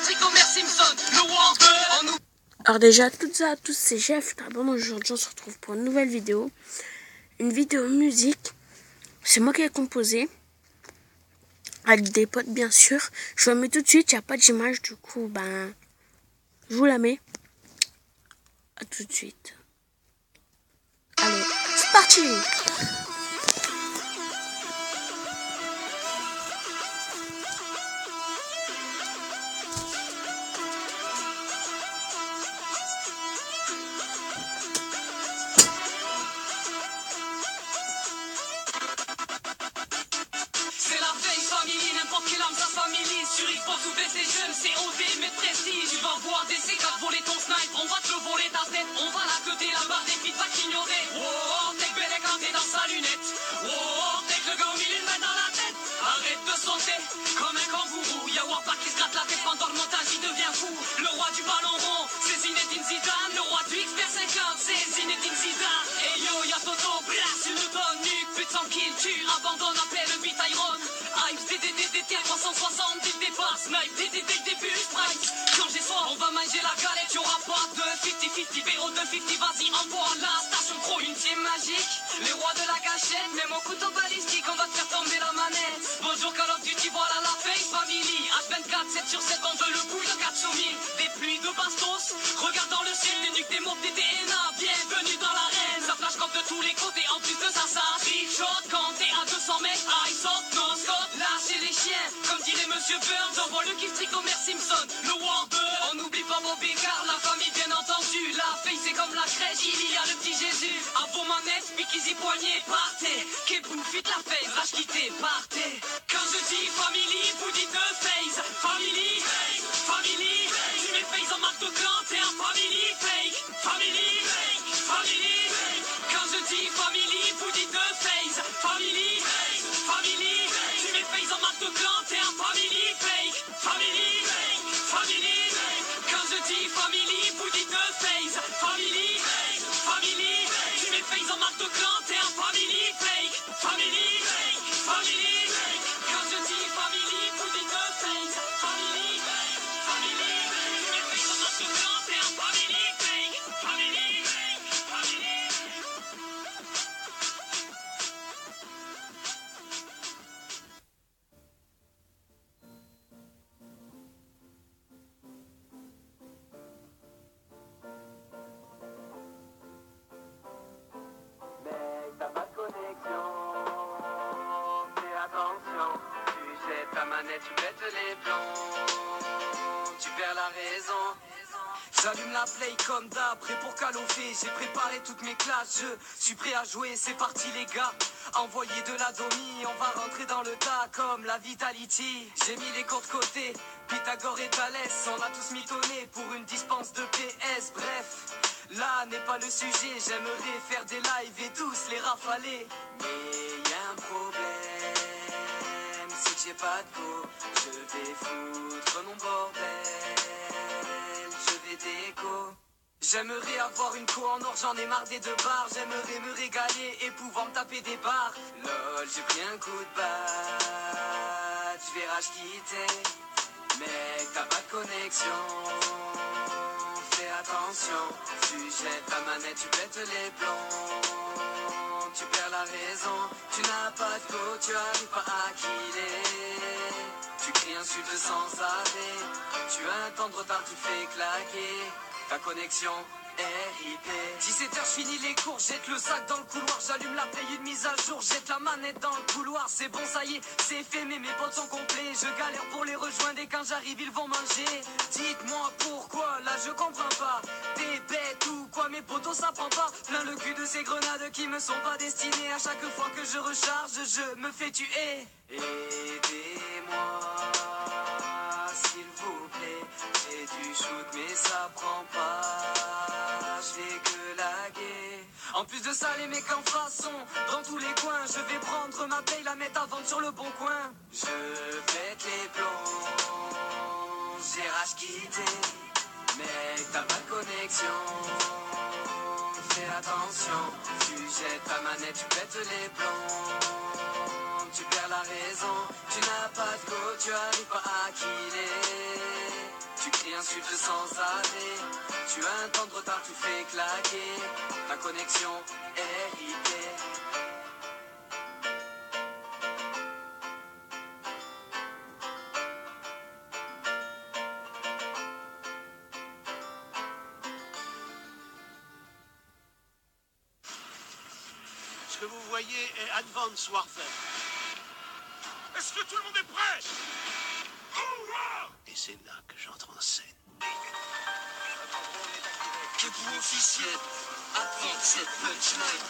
trick Homer Simpson, le World en... Alors déjà, toutes ça à tous, c'est Jeff. Bon, aujourd'hui, on se retrouve pour une nouvelle vidéo. Une vidéo musique. C'est moi qui ai composé. Avec des potes, bien sûr. Je vous la mets tout de suite, il n'y a pas d'image. Du coup, je vous la mets. À tout de suite. Allez, c'est parti! C'est la veille famille, n'importe quelle âme sa famille. Sur Xbox ou PC jeune, c'est OD mais prestige. Tu vas voir des C4 voler ton snipe, on va te le voler ta tête. On va la côté la barre des feats va t'ignorer. Oh, tech bel éclaté dans sa lunette. Oh, tech le gars au milieu de main dans la tête. Arrête de sauter comme un kangourou. Y'a Warpack qui se gratte la tête pendant le montage, il devient fou. Le roi du ballon rond, c'est Zinedine Zidane. Le roi du XP 50, c'est Zinedine Zidane. Et yo, y'a Toto, brasse, il nous donne nuque. But sans kill, tu abandonnes, appelle le beat Iron. Hype, DDDDT, 360, dès le départ. Snipe, DDD, début, Sprite. Quand j'ai soir, on va manger la galette. Y'aura pas de 50-50, BO de 50, vas-y, envoie la station pro. Une team magique, les rois de la gâchette. Même au couteau balistique, on va te faire tomber la manette. Bonjour Call of Duty, voilà la face family. H24, 7 sur 7, on veut le bout de Katsumi. Des pluies de bastos, regarde dans le ciel, des nuques, des mots, des DNA. Bienvenue dans l'arène, ça flash comme de tous les côtés. En plus de ça, ça trichote quand t'es à 200 mètres. I saute, no scope, lâchez les chiens. Comme dirait Monsieur Burns, j'envoie le kill trick Homer Simpson. Le World, on n'oublie pas Bobby car la famille bien entendu. La fille c'est comme la crèche, il y a le petit Jésus. À vos manettes, pique easy poignet, partez. Kebou, fit la face, rage quitté, partez. Quand je dis family, vous dites deux face. Family, family, tu mets face en marque de clan, t'es un family fake. Family, family, quand je dis family, vous dites deux face. Family, family, tu mets face en marque de clan, t'es un family fake. Family, family, quand je dis family, vous dites deux face. Family, family, tu mets face en marque de clan, t'es un family fake. Family, family, quand je dis family, vous dites deux face. Family, family, tu mets face en marque de clan, t'es un family fake. Family, family. Mec, t'as pas de connexion, fais attention. Tu jettes ta manette, tu pètes les plombs, tu perds la raison. J'allume la play comme d'hab, prêt pour calofer. J'ai préparé toutes mes classes, je suis prêt à jouer, c'est parti les gars. Envoyez de la domi, on va rentrer dans le tas comme la Vitality. J'ai mis les cours de côté, Pythagore et Thalès, on a tous mitonné pour une dispense de PS. Bref, là n'est pas le sujet, j'aimerais faire des lives et tous les rafaler. Mais y'a un problème, c'est que j'ai pas de go. Je vais foutre mon bordel, je vais déco. J'aimerais avoir une co en or, j'en ai marre des deux bars. J'aimerais me régaler et pouvoir me taper des barres. Lol, j'ai pris un coup de batte, je vais rage quitter. Mec, t'as pas de connexion, fais attention. Tu jettes ta manette, tu pètes les plombs, tu perds la raison. Tu n'as pas de go, tu arrives pas à killer. Tu cries insulte sans arrêt, tu as un temps de retard, tu fais claquer. Ta connexion RIP. 17h, je finis les cours, jette le sac dans le couloir. J'allume la play, une mise à jour, jette la manette dans le couloir. C'est bon, ça y est, c'est fait, mais mes potes sont complets. Je galère pour les rejoindre et quand j'arrive, ils vont manger. Dites-moi pourquoi, là je comprends pas. T'es bête ou quoi, mes potos ça prend pas. Plein le cul de ces grenades qui me sont pas destinées. À chaque fois que je recharge, je me fais tuer. Aidez-moi, s'il vous plaît. J'ai du shoot, mais ça prend pas. Je fais que laguer. En plus de ça, les mecs en façon, dans tous les coins. Je vais prendre ma paye, la mettre à vendre sur le bon coin. Je pète les plombs, j'ai rage quitté. Mec, t'as pas de connexion, fais attention. Tu jettes ta manette, tu pètes les plombs, tu perds la raison. Tu n'as pas de go, tu arrives pas à killer. Tu sud sans aller. Tu as un temps de retard, tu fais claquer. Ta connexion est ripée. Ce que vous voyez est Advance Warfare. Est-ce que tout le monde est prêt? Et c'est là que j'entre en scène. Que vous officiel, avant cette punchline.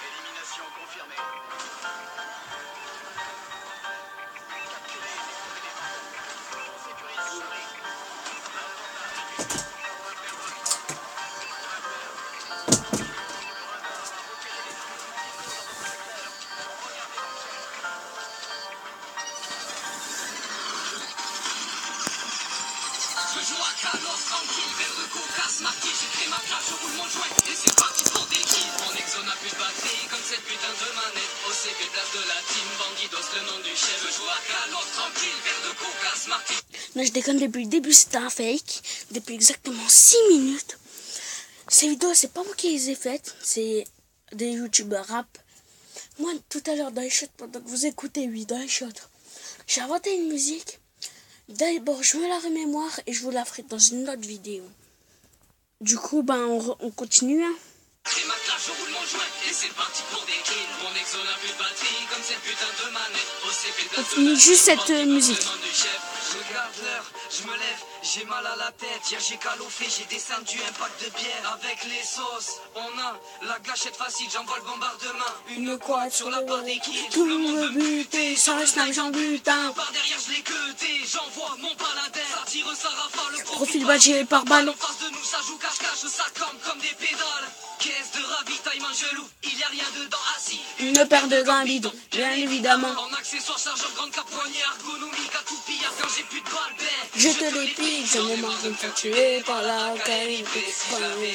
Élimination confirmée. Capturez les éléments. On sécurise Souris. Je joue à Call of tranquille, verre de coca, smarty, j'ai créé ma classe, je roule mon joint et c'est parti pour des kills. Mon exo n'a plus de batterie comme cette putain de manette. OCP place de la team, Bandidos le nom du chef. Je joue à Call of tranquille, verre de coca, smarty. Non, je déconne, depuis le début c'était un fake. Depuis exactement 6 minutes. Ces vidéos, c'est pas moi qui les ai faites, c'est des youtubeurs rap. Moi, tout à l'heure dans les shots, pendant que vous écoutez, oui, dans les shots, j'ai inventé une musique. D'abord, je me la remémore et je vous la ferai dans une autre vidéo. Du coup, on continue. Hein. J'ai ma classe, je roule mon joint et c'est parti pour des kills. Mon exo n'a plus de batterie comme cette putain de manette. OCP On finit juste cette musique. Je regarde l'heure, je me lève, j'ai mal à la tête. Hier j'ai calofé, j'ai descendu un pack de bière. Avec les sauces, on a la gâchette facile, j'envoie le bombardement. Une quad sur la barre des kills, Tout le monde veut buter, ça reste l'argent butin. Par derrière je l'ai queuté, j'envoie mon paladin. Ça tire, ça rafale, le Profil badgé par balle. En face de nous ça joue cache-cache, ça campe comme des pédales. Caisse de ravitaillement gelou, il y a rien dedans assis. Une paire de gants bidons, bien évidemment. En accessoires, chargeur, grande cape, poignée ergonomique, à tout pillard quand j'ai plus de balles, ben. Je te les pique, je me marre de me faire tuer par la qualité.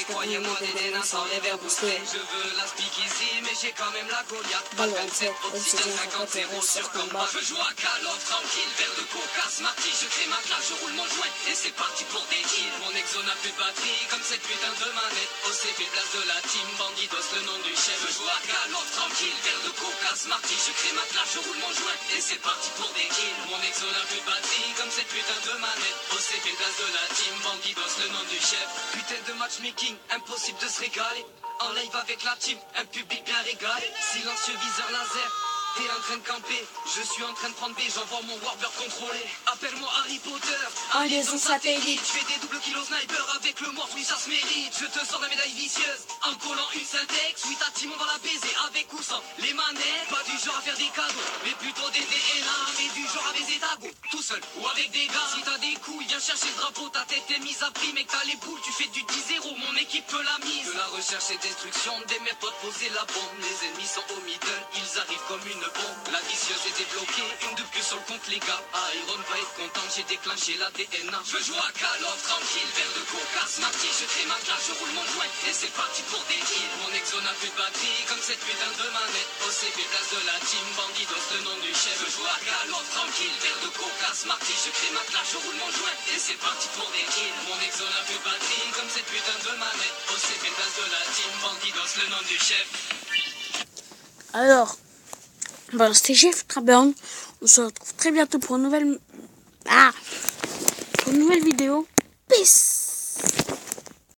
Croyez-moi des nains sans les verres boostés. Je veux la speak ici, mais j'ai quand même la Goliath. Balle Balle 27, 27, oxygène 50, 0 sur combat. Je joue à Call of tranquille, verre de coca, smarty. Je crée ma classe, je roule mon joint et c'est parti pour des kills. Mon exo n'a plus de batterie comme cette putain de manette. OCP place de la team, Bandidos le nom du chef. Je joue à Call of tranquille, verre de coca, smarty. Je crée ma classe, je roule mon joint et c'est parti pour des kills. Mon exo n'a plus de batterie comme cette putain de manette. OCP place de la team, Bandidos le nom du chef. Putain de matchmaking, impossible de se régaler. En live avec la team, un public bien régalé. Silencieux viseur laser, t'es en train de camper. Je suis en train de prendre B, j'envoie mon Warbird contrôlé. Appelle-moi Harry Potter, En liaison satellite. Je fais des doubles kilos sniper avec le morph, oui ça se mérite. Je te sors la médaille vicieuse en collant une syntaxe. Oui ta team on va la baiser avec ou sans les manettes. Pas du genre à faire des cadeaux, mais plutôt des DNA. Mais du genre à baiser ta go, tout seul ou avec des gars. Si t'as des couilles, viens chercher le drapeau. Ta tête est mise à prix, mais que t'as les boules, tu fais du 10-0. Mon équipe peut la mise. De la recherche et destruction des méthodes, poser la bombe. Les ennemis sont au middle, ils arrivent comme une bombe. La vicieuse est débloquée, une de plus sur le compte les gars. Iron va être content, j'ai déclenché la DNA. Je joue à Call of tranquille, verre de coca, smarty. Je crée ma classe, je roule mon joint et c'est parti pour des kills. Mon exo n'a plus de batterie comme cette putain de manette. OCP place de la team, Bandidos le nom du chef. Je joue à Call of tranquille, verre de coca, smarty. Je crée ma classe, je roule mon joint et c'est parti pour des kills. Mon exo n'a plus de batterie comme cette putain de manette. OCP place de la team, Bandidos le nom du chef. Alors, c'était Jeff Traburn. On se retrouve très bientôt pour une nouvelle vidéo. Peace.